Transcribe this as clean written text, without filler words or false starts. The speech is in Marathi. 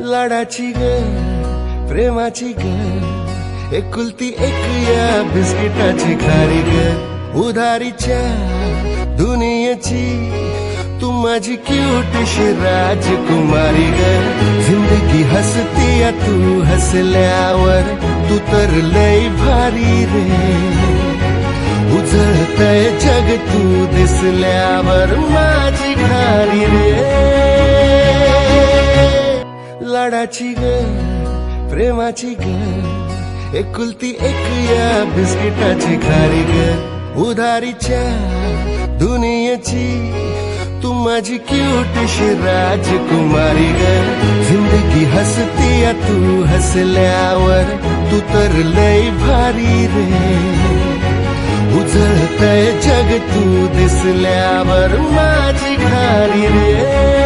लाडाची ग प्रेमाची ग एकुलती एक या बिस्किटाची खारी ग उधारीच्या दुनियेची तू माझी क्यूटशी राजकुमारी ग जिंदगी हसती या तू हसल्यावर तू तर लय भारी रे उजळतय जग तू दिसल्यावर माझी घारी रे लाडाची ग प्रेमाची ग एकुलती एक या बिस्किटाची खारी ग उधारीच्या दुनियेची तू माझी क्यूटशी राजकुमारी ग जिंदगी हसती या तू हसल्यावर तू तर लय भारी रे उजळतय जग तू दिसल्यावर माझी घारी रे